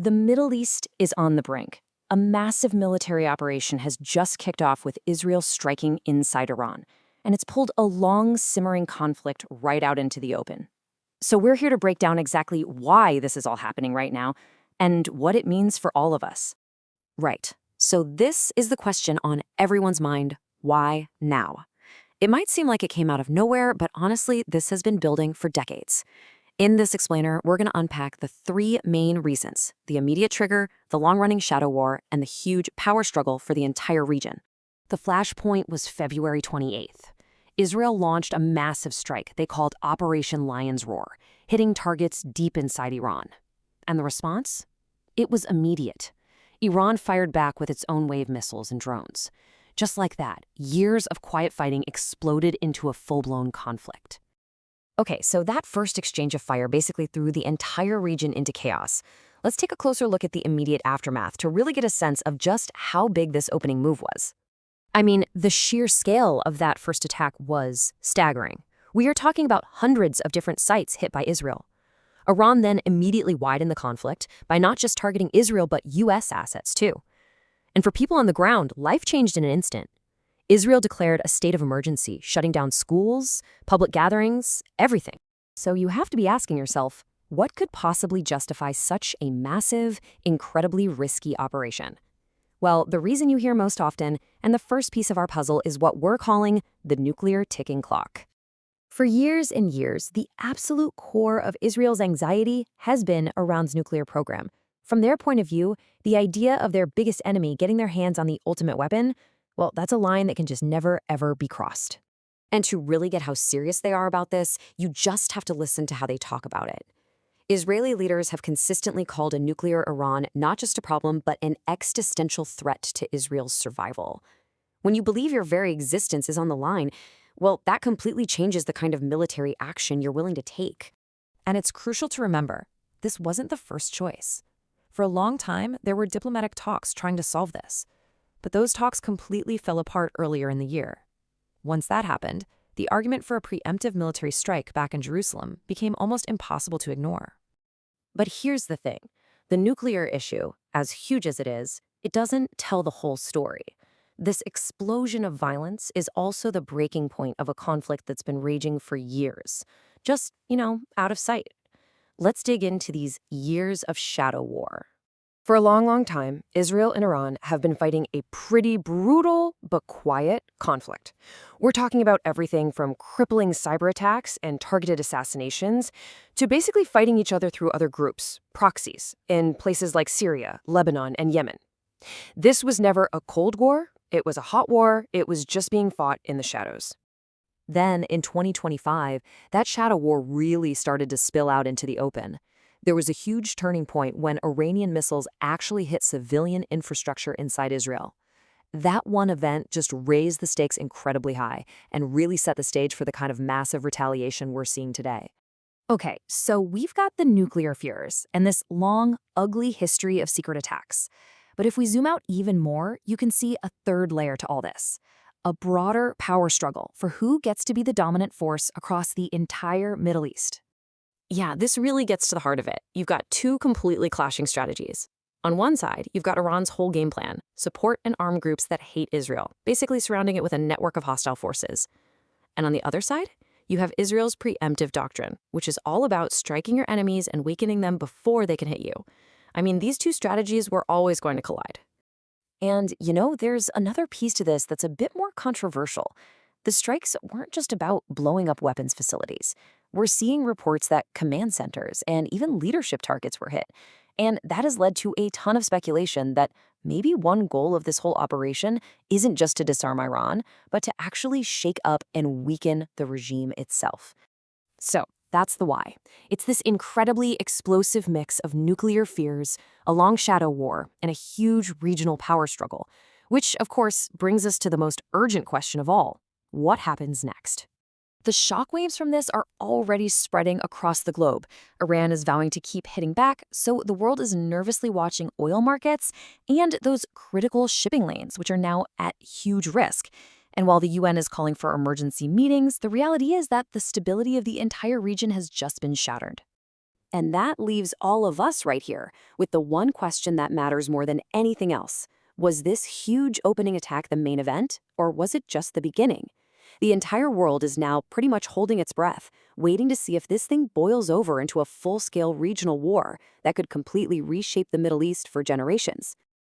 The Middle East is on the brink. A massive military operation has just kicked off with Israel striking inside Iran, and it's pulled a long, simmering conflict right out into the open. So we're here to break down exactly why this is all happening right now and what it means for all of us. Right. So this is the question on everyone's mind. Why now? It might seem like it came out of nowhere, but honestly, this has been building for decades. In this explainer, we're going to unpack the three main reasons: the immediate trigger, the long-running shadow war, and the huge power struggle for the entire region. The flashpoint was February 28th. Israel launched a massive strike they called Operation Lion's Roar, hitting targets deep inside Iran. And the response? It was immediate. Iran fired back with its own wave missiles and drones. Just like that, years of quiet fighting exploded into a full-blown conflict. Okay, so that first exchange of fire basically threw the entire region into chaos. Let's take a closer look at the immediate aftermath to really get a sense of just how big this opening move was. I mean, the sheer scale of that first attack was staggering. We are talking about hundreds of different sites hit by Israel. Iran then immediately widened the conflict by not just targeting Israel but U.S. assets too. And for people on the ground, life changed in an instant. Israel declared a state of emergency, shutting down schools, public gatherings, everything. So you have to be asking yourself, what could possibly justify such a massive, incredibly risky operation? Well, the reason you hear most often, and the first piece of our puzzle, is what we're calling the nuclear ticking clock. For years and years, the absolute core of Israel's anxiety has been Iran's nuclear program. From their point of view, the idea of their biggest enemy getting their hands on the ultimate weapon, well, that's a line that can just never, ever be crossed. And to really get how serious they are about this, you just have to listen to how they talk about it. Israeli leaders have consistently called a nuclear Iran not just a problem, but an existential threat to Israel's survival. When you believe your very existence is on the line, well, that completely changes the kind of military action you're willing to take. And it's crucial to remember, this wasn't the first choice. For a long time, there were diplomatic talks trying to solve this. But those talks completely fell apart earlier in the year. Once that happened, the argument for a preemptive military strike back in Jerusalem became almost impossible to ignore. But here's the thing. The nuclear issue, as huge as it is, it doesn't tell the whole story. This explosion of violence is also the breaking point of a conflict that's been raging for years. Just, out of sight. Let's dig into these years of shadow war. For a long, long time, Israel and Iran have been fighting a pretty brutal but quiet conflict. We're talking about everything from crippling cyber attacks and targeted assassinations to basically fighting each other through other groups, proxies, in places like Syria, Lebanon, and Yemen. This was never a Cold War, it was a hot war, it was just being fought in the shadows. Then, in 2025, that shadow war really started to spill out into the open. There was a huge turning point when Iranian missiles actually hit civilian infrastructure inside Israel. That one event just raised the stakes incredibly high and really set the stage for the kind of massive retaliation we're seeing today. Okay, so we've got the nuclear fears and this long, ugly history of secret attacks. But if we zoom out even more, you can see a third layer to all this: a broader power struggle for who gets to be the dominant force across the entire Middle East. Yeah, this really gets to the heart of it. You've got two completely clashing strategies. On one side, you've got Iran's whole game plan: support and arm groups that hate Israel, basically surrounding it with a network of hostile forces. And on the other side, you have Israel's preemptive doctrine, which is all about striking your enemies and weakening them before they can hit you. I mean, these two strategies were always going to collide. And, there's another piece to this that's a bit more controversial. The strikes weren't just about blowing up weapons facilities. We're seeing reports that command centers and even leadership targets were hit. And that has led to a ton of speculation that maybe one goal of this whole operation isn't just to disarm Iran, but to actually shake up and weaken the regime itself. So that's the why. It's this incredibly explosive mix of nuclear fears, a long shadow war, and a huge regional power struggle, which, of course, brings us to the most urgent question of all: what happens next? The shockwaves from this are already spreading across the globe. Iran is vowing to keep hitting back, so the world is nervously watching oil markets and those critical shipping lanes, which are now at huge risk. And while the UN is calling for emergency meetings, the reality is that the stability of the entire region has just been shattered. And that leaves all of us right here with the one question that matters more than anything else. Was this huge opening attack the main event, or was it just the beginning? The entire world is now pretty much holding its breath, waiting to see if this thing boils over into a full-scale regional war that could completely reshape the Middle East for generations.